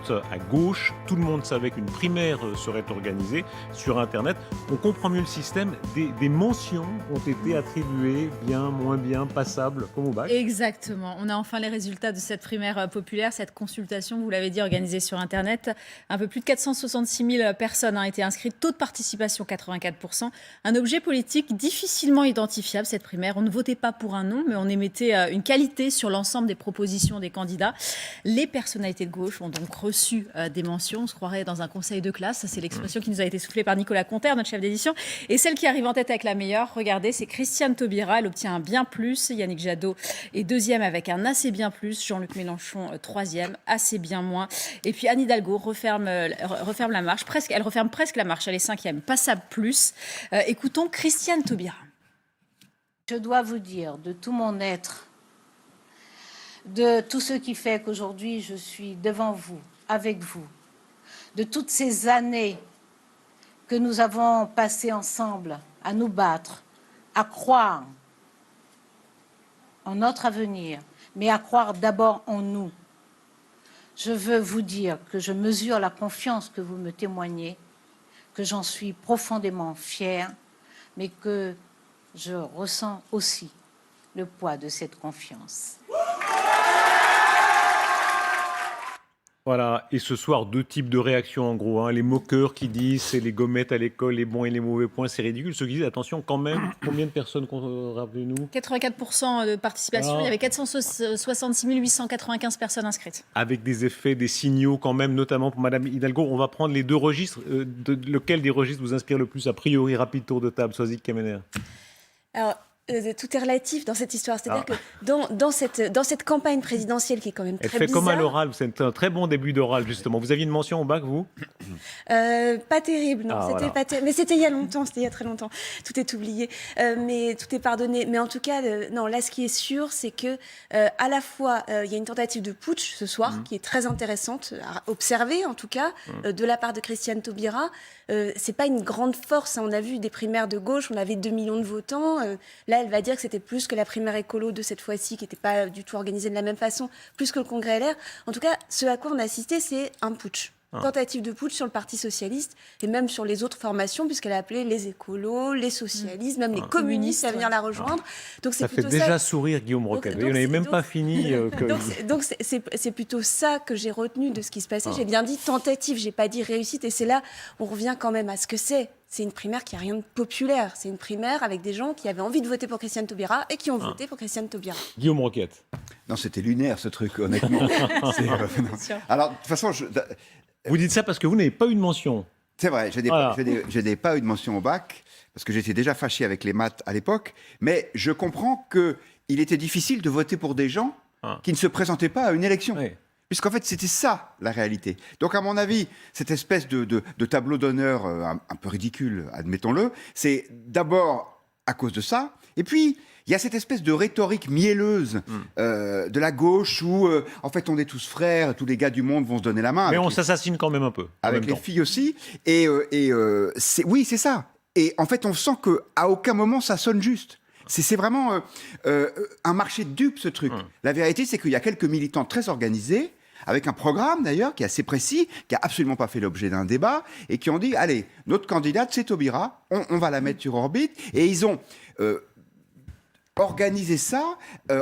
vote à gauche. Tout le monde savait qu'une primaire serait organisée sur Internet. On comprend mieux le système. Des mentions ont été attribuées, bien, moins bien, passables, comme au bac. Exactement. On a enfin les résultats de cette primaire populaire, cette consultation, vous l'avez dit, organisée sur Internet. Un peu plus de 466 000 personnes ont été inscrites. Taux de participation 84%. Un objet politique difficilement identifiable, cette primaire. On ne votait pas pour un nom, mais on émettait une qualité sur l'ensemble des propositions des candidats. Les personnalités de gauche ont donc reçu des mentions. On se croirait dans un conseil de classe. C'est l'expression qui nous a été soufflée par Nicolas Conter, notre chef d'édition. Et celle qui arrive en tête avec la meilleure, regardez, c'est Christiane Taubira. Elle obtient un bien plus. Yannick Jadot est deuxième avec un assez bien plus. Jean-Luc Mélenchon, troisième, assez bien moins. Et puis Anne Hidalgo referme la marche. Elle referme presque la marche. Elle est cinquième, passable plus. Écoutons Christiane Taubira. Je dois vous dire de tout mon être, de tout ce qui fait qu'aujourd'hui je suis devant vous, avec vous, de toutes ces années que nous avons passées ensemble à nous battre, à croire en notre avenir, mais à croire d'abord en nous. Je veux vous dire que je mesure la confiance que vous me témoignez, que j'en suis profondément fière, mais que je ressens aussi le poids de cette confiance. Voilà, et ce soir, deux types de réactions en gros. Hein. Les moqueurs qui disent c'est les gommettes à l'école, les bons et les mauvais points, c'est ridicule. Ceux qui disent attention quand même, combien de personnes rappelez-nous 84% de participation, voilà. Il y avait 466 895 personnes inscrites. Avec des effets, des signaux quand même, notamment pour Madame Hidalgo. On va prendre les deux registres. Lequel des registres vous inspire le plus a priori? Rapide tour de table, Soisic Kemener. Alors, tout est relatif dans cette histoire. C'est-à-dire que dans cette campagne présidentielle qui est quand même très bizarre... Elle fait comme à l'oral, c'est un très bon début d'oral, justement. Vous aviez une mention au bac, vous? Pas terrible, non. Voilà. Mais c'était il y a longtemps, c'était il y a très longtemps. Tout est oublié, mais tout est pardonné. Mais en tout cas, non, là, ce qui est sûr, c'est que à la fois, il y a une tentative de putsch ce soir, qui est très intéressante à observer, en tout cas, de la part de Christiane Taubira. C'est pas une grande force. Hein. On a vu des primaires de gauche, on avait 2 millions de votants. Là, elle va dire que c'était plus que la primaire écolo de cette fois-ci, qui n'était pas du tout organisée de la même façon, plus que le Congrès LR. En tout cas, ce à quoi on a assisté, c'est un putsch. Tentative de putsch sur le Parti socialiste et même sur les autres formations, puisqu'elle a appelé les écolos, les socialistes, même les communistes à venir la rejoindre. Donc, ça fait déjà sourire Guillaume Roquette. On n'avait même pas fini. Donc c'est plutôt ça que j'ai retenu de ce qui se passait. J'ai bien dit tentative, j'ai pas dit réussite. Et c'est là, on revient quand même à ce que c'est. C'est une primaire qui n'a rien de populaire. C'est une primaire avec des gens qui avaient envie de voter pour Christiane Taubira et qui ont voté pour Christiane Taubira. Guillaume Roquette. Non, c'était lunaire ce truc, honnêtement. Alors, de toute façon, vous dites ça parce que vous n'avez pas eu de mention. C'est vrai, je n'ai pas eu de mention au bac, parce que j'étais déjà fâché avec les maths à l'époque, mais je comprends qu'il était difficile de voter pour des gens qui ne se présentaient pas à une élection. Oui. Puisqu'en fait, c'était ça, la réalité. Donc, à mon avis, cette espèce de tableau d'honneur un peu ridicule, admettons-le, c'est d'abord à cause de ça, et puis... Il y a cette espèce de rhétorique mielleuse de la gauche où, en fait, on est tous frères, tous les gars du monde vont se donner la main. Mais on s'assassine quand même un peu. Avec les filles aussi. Oui, c'est ça. Et en fait, on sent qu'à aucun moment, ça sonne juste. C'est vraiment un marché de dupes, ce truc. La vérité, c'est qu'il y a quelques militants très organisés, avec un programme d'ailleurs qui est assez précis, qui n'a absolument pas fait l'objet d'un débat, et qui ont dit, allez, notre candidate, c'est Taubira, on va la mettre sur orbite. Et ils ont... organiser ça,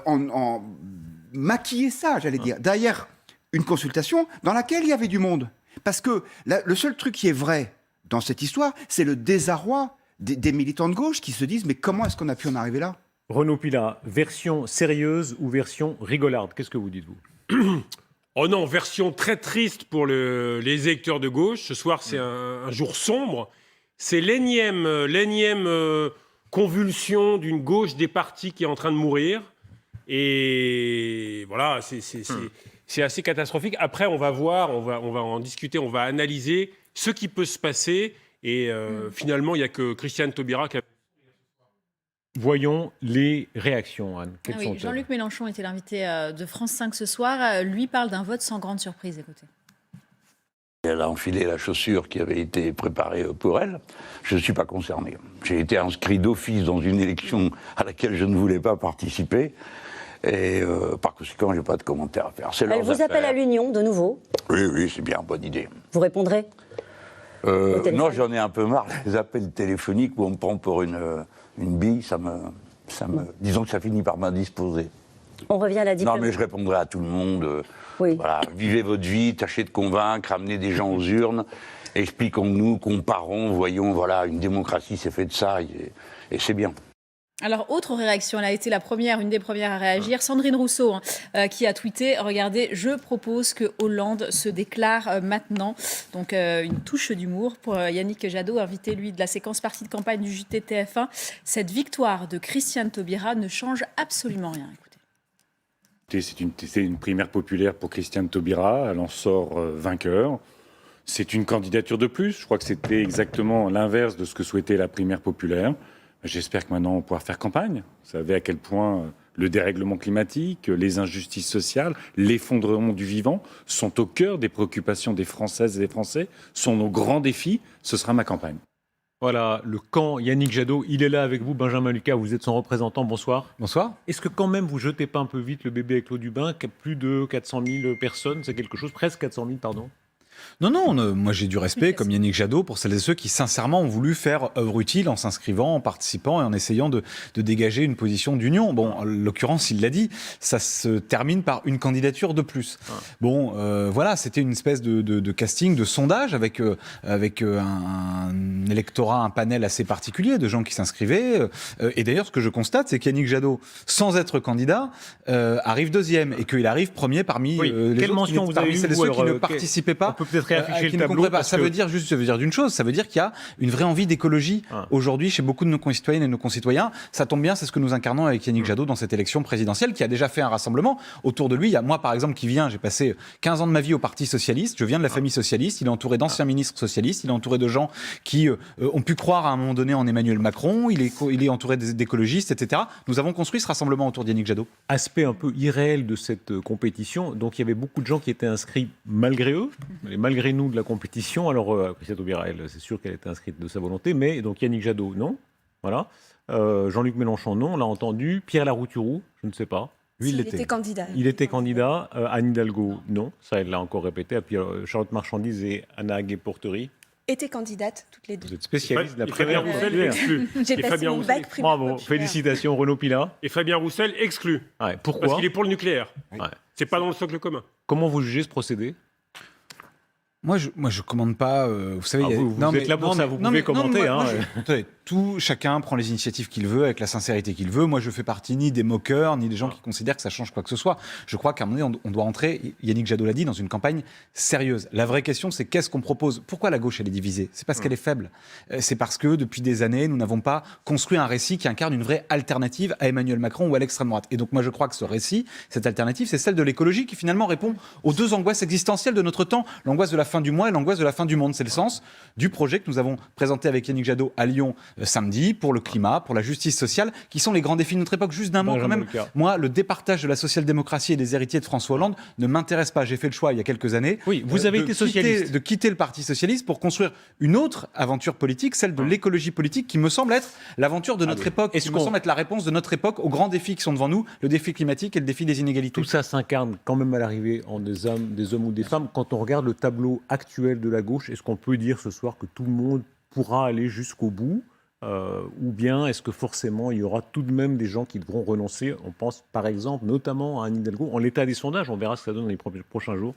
en maquiller ça, j'allais dire, derrière une consultation dans laquelle il y avait du monde. Parce que le seul truc qui est vrai dans cette histoire, c'est le désarroi des militants de gauche qui se disent « mais comment est-ce qu'on a pu en arriver là ?» Renaud Pilat, version sérieuse ou version rigolarde? Qu'est-ce que vous dites, vous? Oh non, version très triste pour les électeurs de gauche. Ce soir, c'est un jour sombre. C'est l'énième convulsion d'une gauche des partis qui est en train de mourir. Et voilà, c'est assez catastrophique. Après, on va voir, on va en discuter, on va analyser ce qui peut se passer. Et finalement, il n'y a que Christiane Taubira qui a... Voyons les réactions, Anne. Oui, Jean-Luc Mélenchon était l'invité de France 5 ce soir. Lui parle d'un vote sans grande surprise. Écoutez. Elle a enfilé la chaussure qui avait été préparée pour elle. Je ne suis pas concerné. J'ai été inscrit d'office dans une élection à laquelle je ne voulais pas participer. Et par conséquent, je n'ai pas de commentaire à faire. Elle vous appelle à l'union, de nouveau? Oui, c'est bien, bonne idée. Vous répondrez? Non, j'en ai un peu marre des appels téléphoniques où on me prend pour une bille, disons que ça finit par m'indisposer. On revient à la diplomatie. Non, mais je répondrai à tout le monde. Oui. Voilà, vivez votre vie, tâchez de convaincre, amenez des gens aux urnes, expliquons-nous, comparons, voyons, voilà, une démocratie c'est fait de ça, et c'est bien. Alors, autre réaction, elle a été une des premières à réagir, Sandrine Rousseau, qui a tweeté, regardez, je propose que Hollande se déclare maintenant. Donc, une touche d'humour pour Yannick Jadot, invité, lui, de la séquence partie de campagne du JT TF1. Cette victoire de Christiane Taubira ne change absolument rien. Écoutez. C'est une primaire populaire pour Christiane Taubira, elle en sort vainqueur. C'est une candidature de plus, je crois que c'était exactement l'inverse de ce que souhaitait la primaire populaire. J'espère que maintenant on pourra faire campagne. Vous savez à quel point le dérèglement climatique, les injustices sociales, l'effondrement du vivant sont au cœur des préoccupations des Françaises et des Français, sont nos grands défis. Ce sera ma campagne. Voilà, le camp Yannick Jadot, il est là avec vous, Benjamin Lucas, vous êtes son représentant, bonsoir. Bonsoir. Est-ce que quand même vous jetez pas un peu vite le bébé avec l'eau du bain, plus de 400 000 personnes, c'est quelque chose, presque 400 000, pardon? Non, moi j'ai du respect, comme Yannick Jadot, pour celles et ceux qui sincèrement ont voulu faire œuvre utile en s'inscrivant, en participant et en essayant de dégager une position d'union. Bon, en l'occurrence, il l'a dit, ça se termine par une candidature de plus. Bon, voilà, c'était une espèce de casting, de sondage avec un électorat, un panel assez particulier de gens qui s'inscrivaient. Et d'ailleurs, ce que je constate, c'est qu'Yannick Jadot, sans être candidat, arrive deuxième et qu'il arrive premier parmi les autres, parmi celles et ceux qui ne participaient pas. Peut-être réafficher le tableau. Ça veut dire d'une chose, ça veut dire qu'il y a une vraie envie d'écologie aujourd'hui chez beaucoup de nos concitoyennes et nos concitoyens. Ça tombe bien, c'est ce que nous incarnons avec Yannick Jadot dans cette élection présidentielle qui a déjà fait un rassemblement autour de lui. Il y a moi par exemple j'ai passé 15 ans de ma vie au Parti socialiste, je viens de la famille socialiste, il est entouré d'anciens ministres socialistes, il est entouré de gens qui ont pu croire à un moment donné en Emmanuel Macron, il est entouré d'écologistes, etc. Nous avons construit ce rassemblement autour d'Yannick Jadot. Aspect un peu irréel de cette compétition, donc il y avait beaucoup de gens qui étaient inscrits malgré eux, malgré nous de la compétition. Alors, Christiane Taubira, c'est sûr qu'elle était inscrite de sa volonté, mais donc Yannick Jadot, non. Voilà. Jean-Luc Mélenchon, non, on l'a entendu. Pierre Larouturou, je ne sais pas. Lui, il était candidat. Il était candidat. Anne Hidalgo, non. Ça, elle l'a encore répété. Et puis Charlotte Marchandise et Anna Guay-Porterie. Étaient candidates, toutes les deux. Vous êtes spécialiste de la Fabien Roussel exclu. J'ai passé mon bac primaire. Bravo, félicitations Renaud Pilat. Et Fabien Roussel exclu. Ouais, pourquoi? Parce qu'il est pour le nucléaire. Ouais. C'est pas dans le socle commun. Comment vous jugez ce procédé? Moi, je commande pas. Vous savez, vous êtes là pour ça, vous pouvez commenter. Chacun prend les initiatives qu'il veut avec la sincérité qu'il veut. Moi, je fais partie ni des moqueurs, ni des gens qui considèrent que ça change quoi que ce soit. Je crois qu'à un moment donné, on doit entrer, Yannick Jadot l'a dit, dans une campagne sérieuse. La vraie question, c'est qu'est-ce qu'on propose? Pourquoi la gauche, elle est divisée? C'est parce qu'elle est faible. C'est parce que depuis des années, nous n'avons pas construit un récit qui incarne une vraie alternative à Emmanuel Macron ou à l'extrême droite. Et donc, moi, je crois que ce récit, cette alternative, c'est celle de l'écologie qui finalement répond aux deux angoisses existentielles de notre temps, l'angoisse de la fin du mois et l'angoisse de la fin du monde. C'est le sens du projet que nous avons présenté avec Yannick Jadot à Lyon samedi, pour le climat, pour la justice sociale, qui sont les grands défis de notre époque. Juste d'un mot quand même, moi, le départage de la social-démocratie et des héritiers de François Hollande ne m'intéresse pas. J'ai fait le choix il y a quelques années vous avez été socialiste. De quitter le Parti socialiste pour construire une autre aventure politique, celle de l'écologie politique, qui me semble être l'aventure de notre époque, qui me semble être la réponse de notre époque aux grands défis qui sont devant nous, le défi climatique et le défi des inégalités. Tout ça s'incarne quand même à l'arrivée en des hommes ou des femmes. Quand on regarde le tableau actuel de la gauche, est-ce qu'on peut dire ce soir que tout le monde pourra aller jusqu'au bout ou bien est-ce que forcément il y aura tout de même des gens qui devront renoncer? On pense par exemple notamment à Anne Hidalgo. En l'état des sondages, on verra ce que ça donne dans les prochains jours.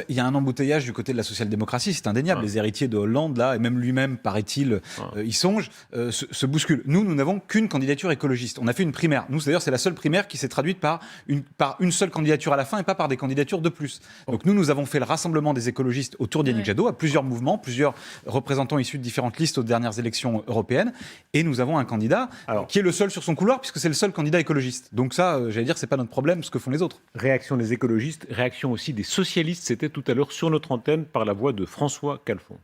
Il y a un embouteillage du côté de la social-démocratie, c'est indéniable. Les héritiers de Hollande, là, et même lui-même, paraît-il, y songe, se bousculent. Nous n'avons qu'une candidature écologiste. On a fait une primaire. Nous, d'ailleurs, c'est la seule primaire qui s'est traduite par une seule candidature à la fin et pas par des candidatures de plus. Donc nous avons fait le rassemblement des écologistes autour d'Yannick Jadot, à plusieurs mouvements, plusieurs représentants issus de différentes listes aux dernières élections européennes. Et nous avons un candidat qui est le seul sur son couloir, puisque c'est le seul candidat écologiste. Donc ça, j'allais dire, c'est pas notre problème, ce que font les autres. Réaction des écologistes, réaction aussi des socialistes. C'était tout à l'heure sur notre antenne par la voix de François Calfon.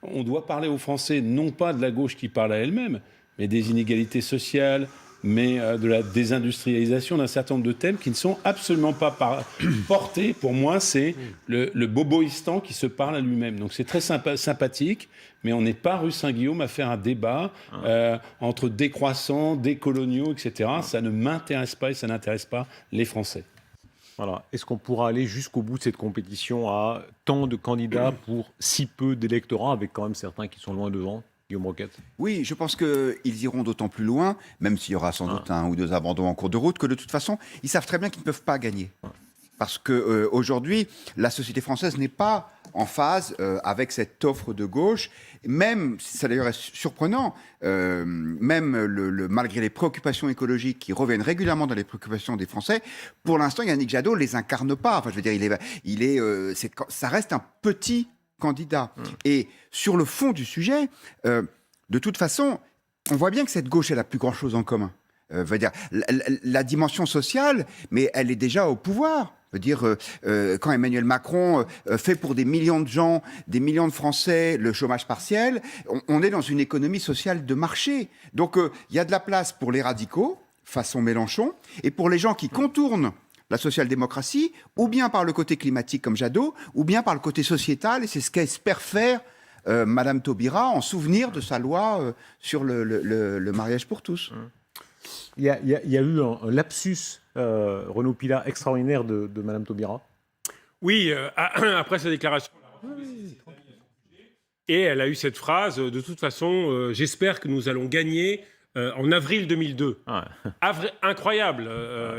On doit parler aux Français, non pas de la gauche qui parle à elle-même, mais des inégalités sociales, mais de la désindustrialisation d'un certain nombre de thèmes qui ne sont absolument pas portés. Pour moi, c'est le boboïstan qui se parle à lui-même. Donc c'est très sympathique, mais on n'est pas rue Saint-Guillaume à faire un débat entre décroissants, décoloniaux, etc. Ça ne m'intéresse pas et ça n'intéresse pas les Français. Voilà. Est-ce qu'on pourra aller jusqu'au bout de cette compétition à tant de candidats pour si peu d'électorats, avec quand même certains qui sont loin devant? Guillaume Roquette. Oui, je pense qu'ils iront d'autant plus loin, même s'il y aura sans doute un ou deux abandons en cours de route, que de toute façon, ils savent très bien qu'ils ne peuvent pas gagner. Parce qu'aujourd'hui, la société française n'est pas en phase avec cette offre de gauche. Même, ça d'ailleurs est surprenant, malgré les préoccupations écologiques qui reviennent régulièrement dans les préoccupations des Français, pour l'instant, Yannick Jadot ne les incarne pas. Enfin, je veux dire, ça reste un petit candidat. Et sur le fond du sujet, de toute façon, on voit bien que cette gauche, elle n'a plus grand-chose en commun. Veut dire, la dimension sociale, mais elle est déjà au pouvoir. Veut dire, quand Emmanuel Macron fait pour des millions de gens, des millions de Français, le chômage partiel, on est dans une économie sociale de marché. Donc, il y a de la place pour les radicaux, façon Mélenchon, et pour les gens qui contournent la social-démocratie, ou bien par le côté climatique comme Jadot, ou bien par le côté sociétal, et c'est ce qu'espère faire Madame Taubira en souvenir de sa loi sur le mariage pour tous. Il y a eu un lapsus Renaud Pilat extraordinaire de Madame Taubira. Oui, après sa déclaration. Et elle a eu cette phrase, de toute façon, j'espère que nous allons gagner en avril 2002. Incroyable.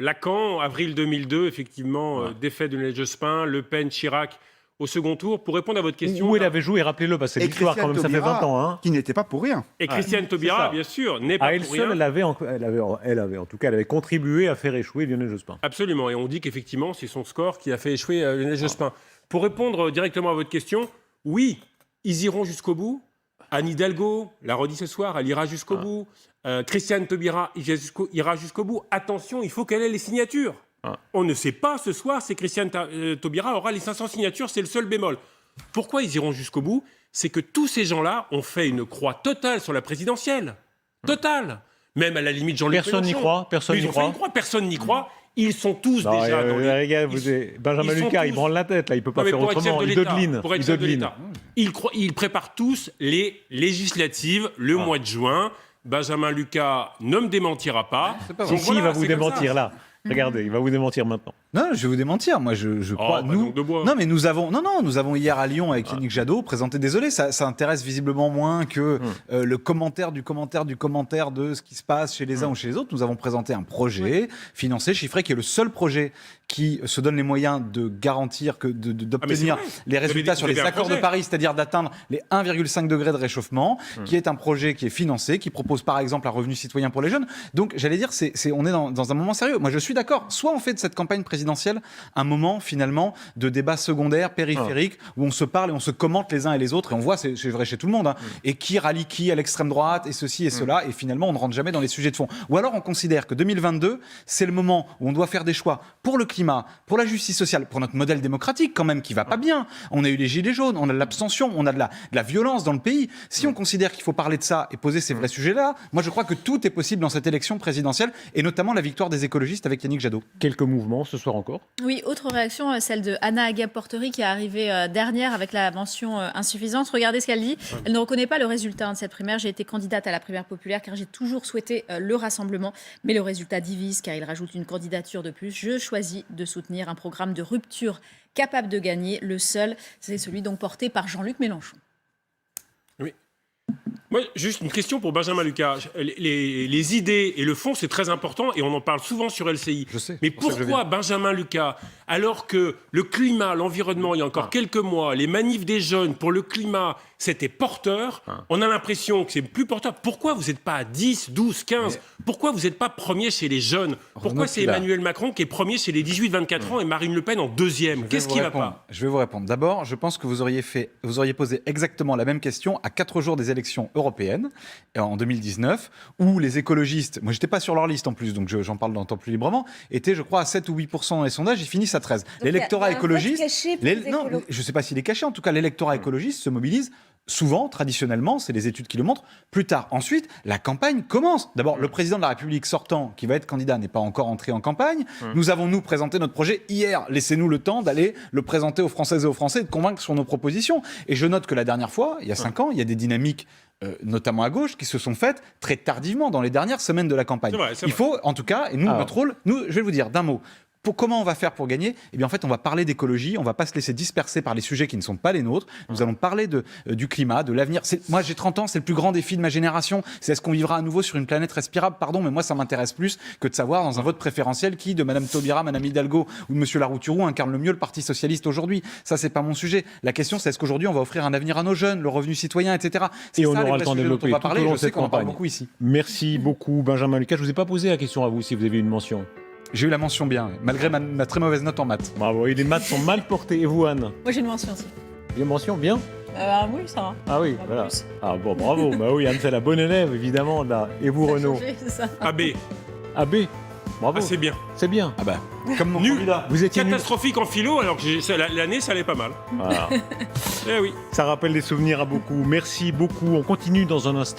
Lacan, avril 2002, effectivement, défaite de Lionel Jospin, Le Pen, Chirac au second tour. Pour répondre à votre question... Où elle avait joué, rappelez-le, parce que c'est l'histoire quand même, ça fait 20 ans. Hein. Qui n'était pas pour rien. Et Christiane Taubira, bien sûr, n'est pas pour rien. Elle avait contribué à faire échouer Lionel Jospin. Absolument, et on dit qu'effectivement, c'est son score qui a fait échouer Lionel Jospin. Pour répondre directement à votre question, oui, ils iront jusqu'au bout. Anne Hidalgo l'a redit ce soir, elle ira jusqu'au bout. Christiane Taubira ira jusqu'au bout. Attention, il faut qu'elle ait les signatures. On ne sait pas ce soir si Christiane Taubira aura les 500 signatures, c'est le seul bémol. Pourquoi ils iront jusqu'au bout? C'est que tous ces gens-là ont fait une croix totale sur la présidentielle. Totale. Même à la limite Jean-Luc Mélenchon. Personne n'y croit. Personne n'y croit. Ils sont tous déjà dans les... Les gars, Benjamin Lucas, il branle la tête, là, il ne peut pas faire autrement. Il dodeline. Pour être chef de l'État. Ils préparent tous les législatives le mois de juin. Benjamin Lucas ne me démentira pas. Si, il va vous démentir là. Regardez, il va vous démentir maintenant. Non, je vais vous démentir. Moi, je crois. Non, mais nous avons hier à Lyon avec Yannick Jadot présenté. Désolé, ça intéresse visiblement moins que le commentaire du commentaire de ce qui se passe chez les uns ou chez les autres. Nous avons présenté un projet financé, chiffré, qui est le seul projet qui se donne les moyens de garantir d'obtenir les résultats sur les accords de Paris, c'est-à-dire d'atteindre les 1,5 degrés de réchauffement, qui est un projet qui est financé, qui propose par exemple un revenu citoyen pour les jeunes. Donc, j'allais dire, on est dans un moment sérieux. Moi, je suis d'accord. Soit on fait de cette campagne présidentielle un moment finalement de débat secondaire, périphérique, où on se parle et on se commente les uns et les autres, et on voit, c'est vrai chez tout le monde, hein, et qui rallie qui à l'extrême droite, et ceci et cela, et finalement on ne rentre jamais dans les sujets de fond. Ou alors on considère que 2022, c'est le moment où on doit faire des choix pour le climat, pour la justice sociale, pour notre modèle démocratique quand même qui va pas bien. On a eu les gilets jaunes, on a de l'abstention, on a de la violence dans le pays. Si on considère qu'il faut parler de ça et poser ces vrais sujets-là, moi je crois que tout est possible dans cette élection présidentielle, et notamment la victoire des écologistes avec Yannick Jadot. Quelques mouvements ce soir encore. Oui, autre réaction, celle de Anna Agap-Portery qui est arrivée dernière avec la mention insuffisante. Regardez ce qu'elle dit. Elle ne reconnaît pas le résultat de cette primaire. J'ai été candidate à la primaire populaire car j'ai toujours souhaité le rassemblement. Mais le résultat divise car il rajoute une candidature de plus. Je choisis de soutenir un programme de rupture capable de gagner. Le seul, c'est celui donc porté par Jean-Luc Mélenchon. Oui. Moi, juste une question pour Benjamin Lucas. Les idées et le fond, c'est très important et on en parle souvent sur LCI. Je sais. Mais pourquoi Benjamin Lucas, alors que le climat, l'environnement, il y a encore quelques mois, les manifs des jeunes pour le climat, c'était porteur, on a l'impression que c'est plus porteur. Pourquoi vous n'êtes pas à 10, 12, 15 Pourquoi vous n'êtes pas premier chez les jeunes? Pourquoi c'est Emmanuel Macron qui est premier chez les 18-24 ans et Marine Le Pen en deuxième? Qu'est-ce qui ne va pas? Je vais vous répondre. D'abord, je pense que vous auriez posé exactement la même question à 4 jours des élections européennes, en 2019, où les écologistes, moi j'étais pas sur leur liste en plus, donc j'en parle dans le temps plus librement, étaient je crois à 7 ou 8% dans les sondages, ils finissent à 13. L'électorat écologiste, non, je ne sais pas s'il est caché, en tout cas l'électorat écologiste se mobilise Souvent, traditionnellement, c'est les études qui le montrent, plus tard. Ensuite, la campagne commence. D'abord, le président de la République sortant, qui va être candidat, n'est pas encore entré en campagne. Nous avons, nous, présenté notre projet hier. Laissez-nous le temps d'aller le présenter aux Françaises et aux Français et de convaincre sur nos propositions. Et je note que la dernière fois, il y a 5 ans, il y a des dynamiques, notamment à gauche, qui se sont faites très tardivement dans les dernières semaines de la campagne. Il faut, en tout cas, et nous, notre rôle, je vais vous dire d'un mot. Comment on va faire pour gagner ? Eh bien, en fait, on va parler d'écologie, on va pas se laisser disperser par les sujets qui ne sont pas les nôtres. Nous allons parler du climat, de l'avenir. Moi, j'ai 30 ans, c'est le plus grand défi de ma génération. C'est est-ce qu'on vivra à nouveau sur une planète respirable ? Pardon, mais moi, ça m'intéresse plus que de savoir, dans un vote préférentiel, qui de Madame Taubira, Madame Hidalgo ou de Monsieur Larouturou incarne le mieux le Parti socialiste aujourd'hui. Ça, c'est pas mon sujet. La question, c'est est-ce qu'aujourd'hui, on va offrir un avenir à nos jeunes, le revenu citoyen, etc. Et on aura le temps de développer on va tout parler. au long Je de sais cette qu'on en parle campagne. beaucoup ici. Merci beaucoup, Benjamin Lucas. Je vous ai pas posé la question à vous, si vous avez une mention. J'ai eu la mention bien, malgré ma très mauvaise note en maths. Bravo, et les maths sont mal portés. Et vous, Anne ? Moi, j'ai une mention aussi. Une mention, bien ? Oui, ça va. Ah oui, Pas voilà. plus. Ah bon, bravo. Bah oui, Anne, c'est la bonne élève, évidemment, là. Et vous, Ça a Renaud ? changé, c'est ça. AB. AB. Bravo. Ah, c'est bien. C'est bien. Ah bah, comme mon Nul. candidat. Vous étiez nul. Catastrophique en philo, alors que l'année, ça allait pas mal. Voilà. Eh oui. Ça rappelle des souvenirs à beaucoup. Merci beaucoup. On continue dans un instant.